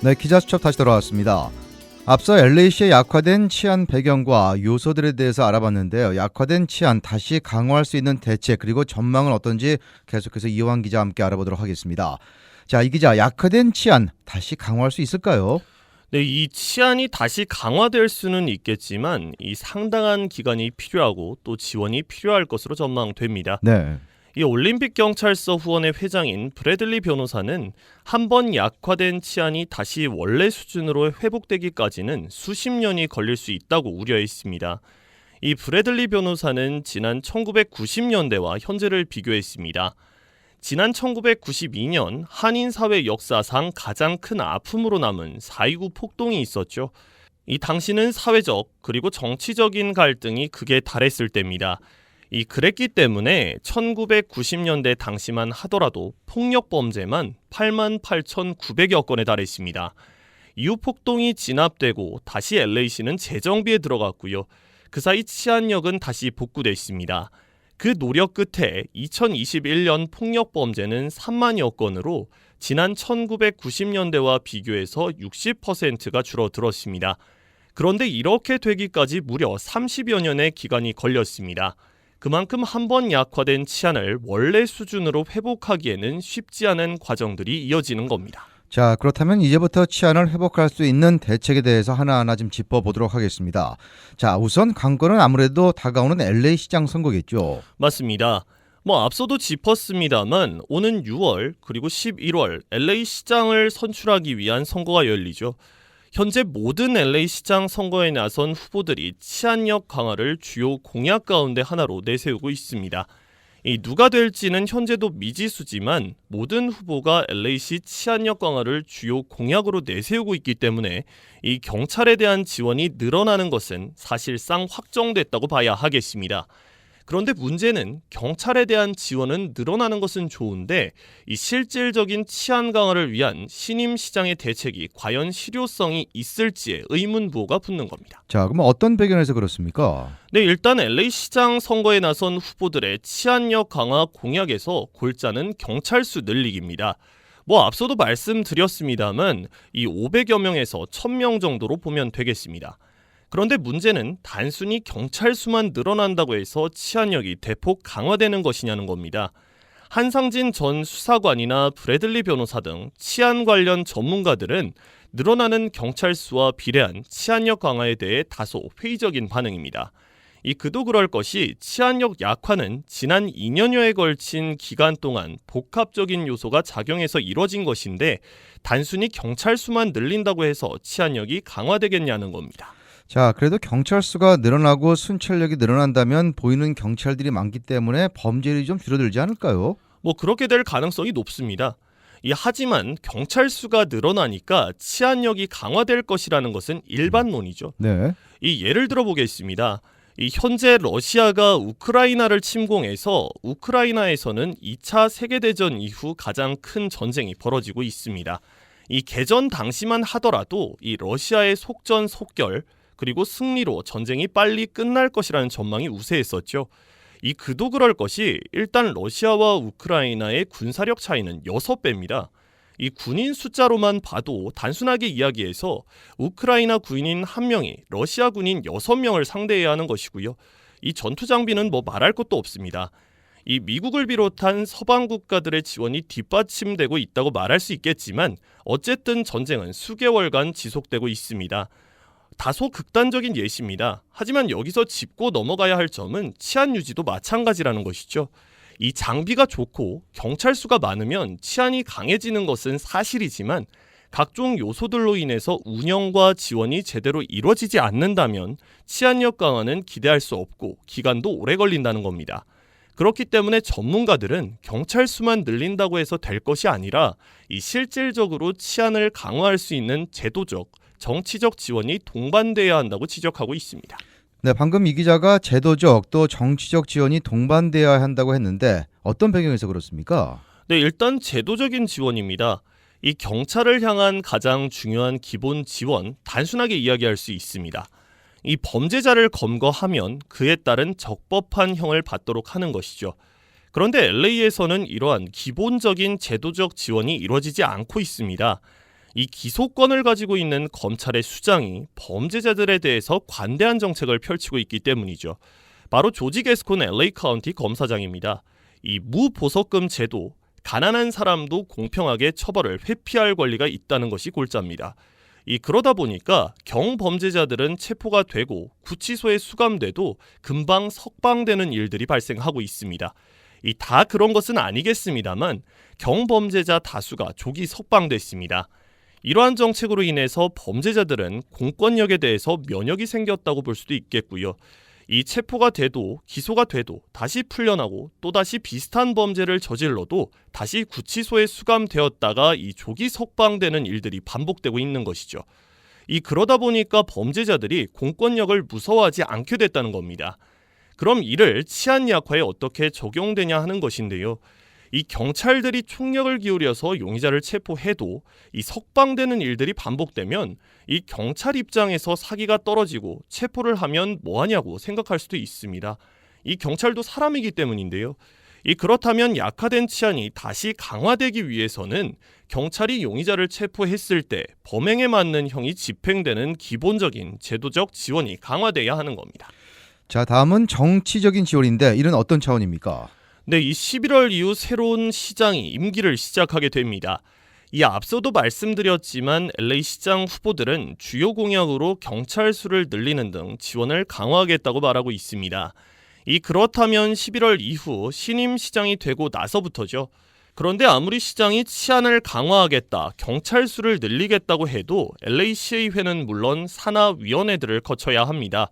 네, 기자수첩 다시 돌아왔습니다. 앞서 LA시의 약화된 치안 배경과 요소들에 대해서 알아봤는데요. 약화된 치안 다시 강화할 수 있는 대책 그리고 전망은 어떤지 계속해서 이호환 기자와 함께 알아보도록 하겠습니다. 자, 이 기자, 약화된 치안 다시 강화할 수 있을까요? 네, 이 치안이 다시 강화될 수는 있겠지만 이 상당한 기간이 필요하고 또 지원이 필요할 것으로 전망됩니다. 네. 이 올림픽 경찰서 후원회 회장인 브래들리 변호사는 한 번 약화된 치안이 다시 원래 수준으로 회복되기까지는 수십 년이 걸릴 수 있다고 우려했습니다. 이 브래들리 변호사는 지난 1990년대와 현재를 비교했습니다. 지난 1992년 한인 사회 역사상 가장 큰 아픔으로 남은 4.29 폭동이 있었죠. 이 당시는 사회적 그리고 정치적인 갈등이 극에 달했을 때입니다. 그랬기 때문에 1990년대 당시만 하더라도 폭력 범죄만 88,900여 건에 달했습니다. 이후 폭동이 진압되고 다시 LA시는 재정비에 들어갔고요. 그 사이 치안력은 다시 복구됐습니다. 그 노력 끝에 2021년 폭력 범죄는 3만여 건으로 지난 1990년대와 비교해서 60%가 줄어들었습니다. 그런데 이렇게 되기까지 무려 30여 년의 기간이 걸렸습니다. 그만큼 한 번 약화된 치안을 원래 수준으로 회복하기에는 쉽지 않은 과정들이 이어지는 겁니다. 자, 그렇다면 이제부터 치안을 회복할 수 있는 대책에 대해서 하나하나 좀 짚어보도록 하겠습니다. 자, 우선 관건은 아무래도 다가오는 LA 시장 선거겠죠. 맞습니다. 앞서도 짚었습니다만 오는 6월 그리고 11월 LA 시장을 선출하기 위한 선거가 열리죠. 현재 모든 LA 시장 선거에 나선 후보들이 치안력 강화를 주요 공약 가운데 하나로 내세우고 있습니다. 누가 될지는 현재도 미지수지만 모든 후보가 LA시 치안력 강화를 주요 공약으로 내세우고 있기 때문에 이 경찰에 대한 지원이 늘어나는 것은 사실상 확정됐다고 봐야 하겠습니다. 그런데 문제는 경찰에 대한 지원은 늘어나는 것은 좋은데 이 실질적인 치안 강화를 위한 신임 시장의 대책이 과연 실효성이 있을지에 의문부호가 붙는 겁니다. 자, 그럼 어떤 배경에서 그렇습니까? 네, 일단 LA 시장 선거에 나선 후보들의 치안력 강화 공약에서 골자는 경찰 수 늘리기입니다. 앞서도 말씀드렸습니다만 이 500여 명에서 1000명 정도로 보면 되겠습니다. 그런데 문제는 단순히 경찰 수만 늘어난다고 해서 치안력이 대폭 강화되는 것이냐는 겁니다. 한상진 전 수사관이나 브래들리 변호사 등 치안 관련 전문가들은 늘어나는 경찰 수와 비례한 치안력 강화에 대해 다소 회의적인 반응입니다. 그도 그럴 것이 치안력 약화는 지난 2년여에 걸친 기간 동안 복합적인 요소가 작용해서 이뤄진 것인데 단순히 경찰 수만 늘린다고 해서 치안력이 강화되겠냐는 겁니다. 자, 그래도 경찰 수가 늘어나고 순찰력이 늘어난다면 보이는 경찰들이 많기 때문에 범죄율이 좀 줄어들지 않을까요? 그렇게 될 가능성이 높습니다. 하지만 경찰 수가 늘어나니까 치안력이 강화될 것이라는 것은 일반론이죠. 네. 예를 들어 보겠습니다. 현재 러시아가 우크라이나를 침공해서 우크라이나에서는 2차 세계대전 이후 가장 큰 전쟁이 벌어지고 있습니다. 개전 당시만 하더라도 러시아의 속전속결 그리고 승리로 전쟁이 빨리 끝날 것이라는 전망이 우세했었죠. 그도 그럴 것이 일단 러시아와 우크라이나의 군사력 차이는 6배입니다. 군인 숫자로만 봐도 단순하게 이야기해서 우크라이나 군인 1명이 러시아 군인 6명을 상대해야 하는 것이고요. 전투 장비는 말할 것도 없습니다. 미국을 비롯한 서방 국가들의 지원이 뒷받침되고 있다고 말할 수 있겠지만 어쨌든 전쟁은 수개월간 지속되고 있습니다. 다소 극단적인 예시입니다. 하지만 여기서 짚고 넘어가야 할 점은 치안 유지도 마찬가지라는 것이죠. 장비가 좋고 경찰 수가 많으면 치안이 강해지는 것은 사실이지만 각종 요소들로 인해서 운영과 지원이 제대로 이루어지지 않는다면 치안력 강화는 기대할 수 없고 기간도 오래 걸린다는 겁니다. 그렇기 때문에 전문가들은 경찰 수만 늘린다고 해서 될 것이 아니라 실질적으로 치안을 강화할 수 있는 제도적, 정치적 지원이 동반돼야 한다고 지적하고 있습니다. 네, 방금 이 기자가 제도적 또 정치적 지원이 동반돼야 한다고 했는데 어떤 배경에서 그렇습니까? 네, 일단 제도적인 지원입니다. 경찰을 향한 가장 중요한 기본 지원, 단순하게 이야기할 수 있습니다. 범죄자를 검거하면 그에 따른 적법한 형을 받도록 하는 것이죠. 그런데 LA에서는 이러한 기본적인 제도적 지원이 이루어지지 않고 있습니다. 이 기소권을 가지고 있는 검찰의 수장이 범죄자들에 대해서 관대한 정책을 펼치고 있기 때문이죠. 바로 조지 게스콘 LA 카운티 검사장입니다. 이 무보석금 제도, 가난한 사람도 공평하게 처벌을 회피할 권리가 있다는 것이 골자입니다. 그러다 보니까 경범죄자들은 체포가 되고 구치소에 수감돼도 금방 석방되는 일들이 발생하고 있습니다. 다 그런 것은 아니겠습니다만 경범죄자 다수가 조기 석방됐습니다. 이러한 정책으로 인해서 범죄자들은 공권력에 대해서 면역이 생겼다고 볼 수도 있겠고요. 체포가 돼도 기소가 돼도 다시 풀려나고 또다시 비슷한 범죄를 저질러도 다시 구치소에 수감되었다가 조기 석방되는 일들이 반복되고 있는 것이죠. 그러다 보니까 범죄자들이 공권력을 무서워하지 않게 됐다는 겁니다. 그럼 이를 치안 약화에 어떻게 적용되냐 하는 것인데요. 경찰들이 총력을 기울여서 용의자를 체포해도 석방되는 일들이 반복되면 경찰 입장에서 사기가 떨어지고 체포를 하면 뭐하냐고 생각할 수도 있습니다. 경찰도 사람이기 때문인데요. 그렇다면 약화된 치안이 다시 강화되기 위해서는 경찰이 용의자를 체포했을 때 범행에 맞는 형이 집행되는 기본적인 제도적 지원이 강화돼야 하는 겁니다. 자, 다음은 정치적인 지원인데 이는 어떤 차원입니까? 네, 11월 이후 새로운 시장이 임기를 시작하게 됩니다. 앞서도 말씀드렸지만 LA 시장 후보들은 주요 공약으로 경찰 수를 늘리는 등 지원을 강화하겠다고 말하고 있습니다. 그렇다면 11월 이후 신임 시장이 되고 나서부터죠. 그런데 아무리 시장이 치안을 강화하겠다, 경찰 수를 늘리겠다고 해도 LA 시의회는 물론 산하위원회들을 거쳐야 합니다.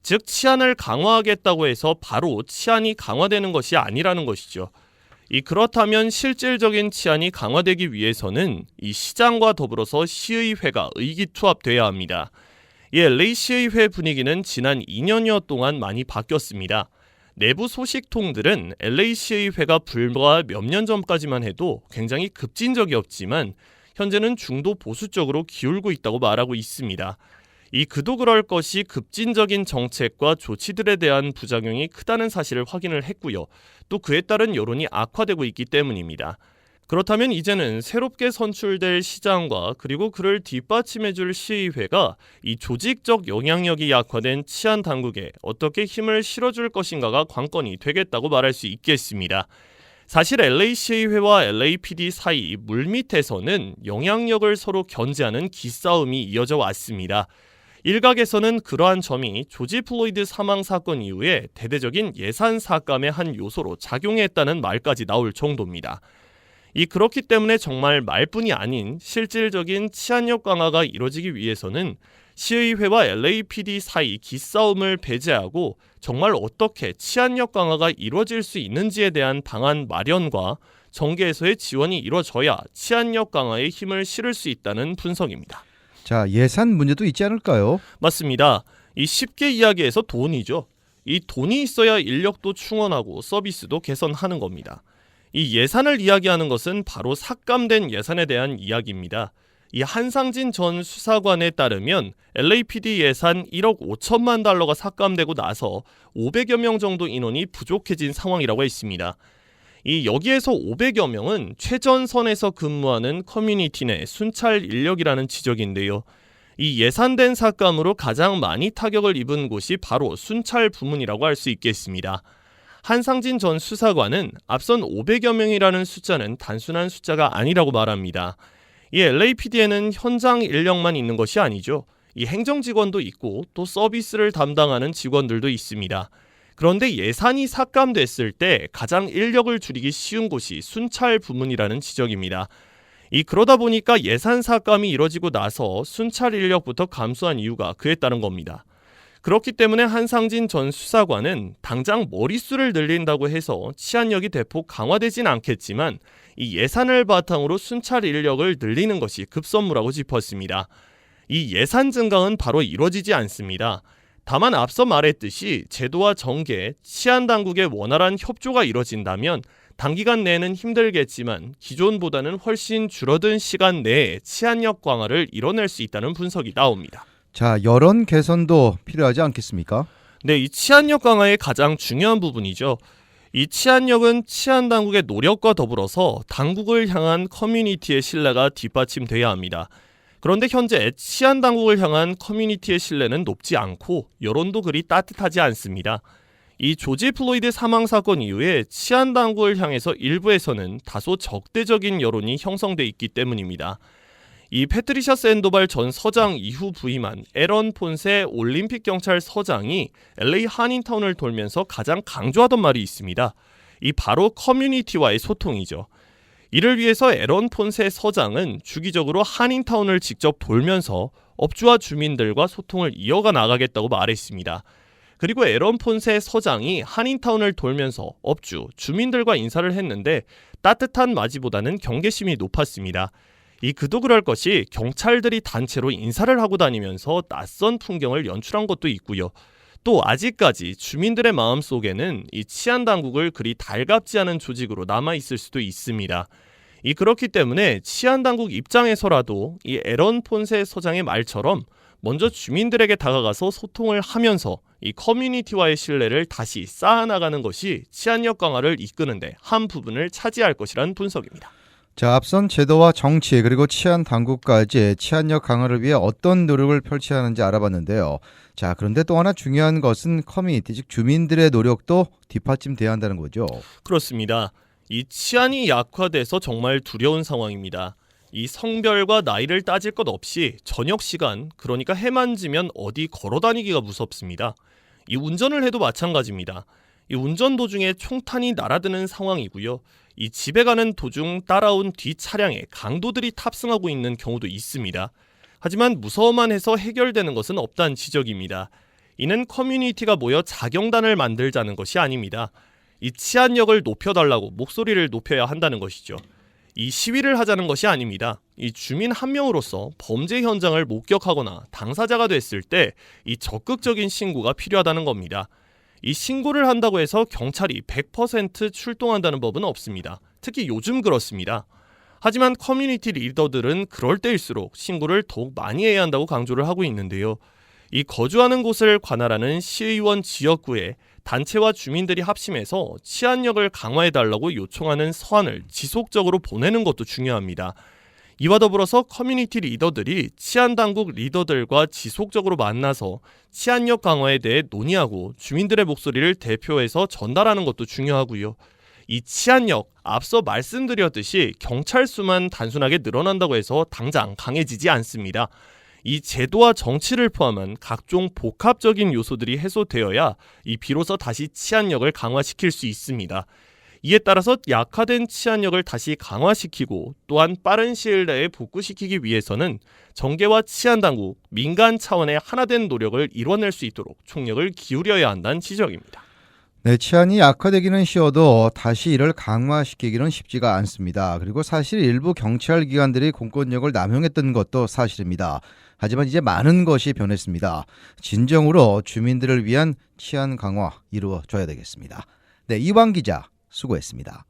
즉 치안을 강화하겠다고 해서 바로 치안이 강화되는 것이 아니라는 것이죠. 그렇다면 실질적인 치안이 강화되기 위해서는 시장과 더불어서 시의회가 의기투합돼야 합니다. LA 시의회 분위기는 지난 2년여 동안 많이 바뀌었습니다. 내부 소식통들은 LA 시의회가 불과 몇 년 전까지만 해도 굉장히 급진적이었지만 현재는 중도 보수적으로 기울고 있다고 말하고 있습니다. 그도 그럴 것이 급진적인 정책과 조치들에 대한 부작용이 크다는 사실을 확인을 했고요. 또 그에 따른 여론이 악화되고 있기 때문입니다. 그렇다면 이제는 새롭게 선출될 시장과 그리고 그를 뒷받침해줄 시의회가 조직적 영향력이 약화된 치안 당국에 어떻게 힘을 실어줄 것인가가 관건이 되겠다고 말할 수 있겠습니다. 사실 LA 시의회와 LAPD 사이 물밑에서는 영향력을 서로 견제하는 기싸움이 이어져 왔습니다. 일각에서는 그러한 점이 조지 플로이드 사망 사건 이후에 대대적인 예산 삭감의 한 요소로 작용했다는 말까지 나올 정도입니다. 그렇기 때문에 정말 말뿐이 아닌 실질적인 치안력 강화가 이루어지기 위해서는 시의회와 LAPD 사이 기싸움을 배제하고 정말 어떻게 치안력 강화가 이루어질 수 있는지에 대한 방안 마련과 정계에서의 지원이 이루어져야 치안력 강화에 힘을 실을 수 있다는 분석입니다. 자, 예산 문제도 있지 않을까요? 맞습니다. 쉽게 이야기해서 돈이죠. 돈이 있어야 인력도 충원하고 서비스도 개선하는 겁니다. 예산을 이야기하는 것은 바로 삭감된 예산에 대한 이야기입니다. 한상진 전 수사관에 따르면 LAPD 예산 1억 5천만 달러가 삭감되고 나서 500여 명 정도 인원이 부족해진 상황이라고 했습니다. 여기에서 500여 명은 최전선에서 근무하는 커뮤니티 내 순찰 인력이라는 지적인데요. 예산된 삭감으로 가장 많이 타격을 입은 곳이 바로 순찰 부문이라고 할 수 있겠습니다. 한상진 전 수사관은 앞선 500여 명이라는 숫자는 단순한 숫자가 아니라고 말합니다. LAPD에는 현장 인력만 있는 것이 아니죠. 행정직원도 있고 또 서비스를 담당하는 직원들도 있습니다. 그런데 예산이 삭감됐을 때 가장 인력을 줄이기 쉬운 곳이 순찰 부문이라는 지적입니다. 그러다 보니까 예산 삭감이 이뤄지고 나서 순찰 인력부터 감소한 이유가 그에 따른 겁니다. 그렇기 때문에 한상진 전 수사관은 당장 머릿수를 늘린다고 해서 치안력이 대폭 강화되진 않겠지만 예산을 바탕으로 순찰 인력을 늘리는 것이 급선무라고 짚었습니다. 예산 증강은 바로 이루어지지 않습니다. 다만 앞서 말했듯이 제도와 정계, 치안 당국의 원활한 협조가 이뤄진다면 단기간 내에는 힘들겠지만 기존보다는 훨씬 줄어든 시간 내에 치안력 강화를 이뤄낼 수 있다는 분석이 나옵니다. 자, 여론 개선도 필요하지 않겠습니까? 네, 이 치안력 강화의 가장 중요한 부분이죠. 이 치안력은 치안 당국의 노력과 더불어서 당국을 향한 커뮤니티의 신뢰가 뒷받침돼야 합니다. 그런데 현재 치안 당국을 향한 커뮤니티의 신뢰는 높지 않고 여론도 그리 따뜻하지 않습니다. 이 조지 플로이드 사망 사건 이후에 치안 당국을 향해서 일부에서는 다소 적대적인 여론이 형성돼 있기 때문입니다. 이 패트리샤 샌도발 전 서장 이후 부임한 에런 폰세 올림픽 경찰 서장이 LA 한인타운을 돌면서 가장 강조하던 말이 있습니다. 이 바로 커뮤니티와의 소통이죠. 이를 위해서 에런 폰세 서장은 주기적으로 한인타운을 직접 돌면서 업주와 주민들과 소통을 이어가 나가겠다고 말했습니다. 그리고 에런 폰세 서장이 한인타운을 돌면서 업주, 주민들과 인사를 했는데 따뜻한 맞이보다는 경계심이 높았습니다. 그도 그럴 것이 경찰들이 단체로 인사를 하고 다니면서 낯선 풍경을 연출한 것도 있고요. 또 아직까지 주민들의 마음속에는 이 치안 당국을 그리 달갑지 않은 조직으로 남아있을 수도 있습니다. 그렇기 때문에 치안 당국 입장에서라도 이 에런 폰세 서장의 말처럼 먼저 주민들에게 다가가서 소통을 하면서 이 커뮤니티와의 신뢰를 다시 쌓아나가는 것이 치안력 강화를 이끄는데 한 부분을 차지할 것이라는 분석입니다. 자, 앞선 제도와 정치 그리고 치안 당국까지 치안력 강화를 위해 어떤 노력을 펼쳐야 하는지 알아봤는데요. 자, 그런데 또 하나 중요한 것은 커뮤니티, 즉 주민들의 노력도 뒷받침돼야 한다는 거죠. 그렇습니다. 이 치안이 약화돼서 정말 두려운 상황입니다. 이 성별과 나이를 따질 것 없이 저녁 시간, 그러니까 해만 지면 어디 걸어다니기가 무섭습니다. 이 운전을 해도 마찬가지입니다. 이 운전 도중에 총탄이 날아드는 상황이고요. 이 집에 가는 도중 따라온 뒤 차량에 강도들이 탑승하고 있는 경우도 있습니다. 하지만 무서워만 해서 해결되는 것은 없다는 지적입니다. 이는 커뮤니티가 모여 자경단을 만들자는 것이 아닙니다. 이 치안력을 높여달라고 목소리를 높여야 한다는 것이죠. 이 시위를 하자는 것이 아닙니다. 이 주민 한 명으로서 범죄 현장을 목격하거나 당사자가 됐을 때 이 적극적인 신고가 필요하다는 겁니다. 이 신고를 한다고 해서 경찰이 100% 출동한다는 법은 없습니다. 특히 요즘 그렇습니다. 하지만 커뮤니티 리더들은 그럴 때일수록 신고를 더욱 많이 해야 한다고 강조를 하고 있는데요. 이 거주하는 곳을 관할하는 시의원 지역구에 단체와 주민들이 합심해서 치안력을 강화해달라고 요청하는 서한을 지속적으로 보내는 것도 중요합니다. 이와 더불어서 커뮤니티 리더들이 치안당국 리더들과 지속적으로 만나서 치안력 강화에 대해 논의하고 주민들의 목소리를 대표해서 전달하는 것도 중요하고요. 이 치안력, 앞서 말씀드렸듯이 경찰 수만 단순하게 늘어난다고 해서 당장 강해지지 않습니다. 이 제도와 정치를 포함한 각종 복합적인 요소들이 해소되어야 비로소 다시 치안력을 강화시킬 수 있습니다. 이에 따라서 약화된 치안력을 다시 강화시키고 또한 빠른 시일 내에 복구시키기 위해서는 정계와 치안당국, 민간 차원의 하나된 노력을 이뤄낼 수 있도록 총력을 기울여야 한다는 지적입니다. 네, 치안이 약화되기는 쉬워도 다시 이를 강화시키기는 쉽지가 않습니다. 그리고 사실 일부 경찰 기관들이 공권력을 남용했던 것도 사실입니다. 하지만 이제 많은 것이 변했습니다. 진정으로 주민들을 위한 치안 강화 이루어져야 되겠습니다. 네, 이완 기자 수고했습니다.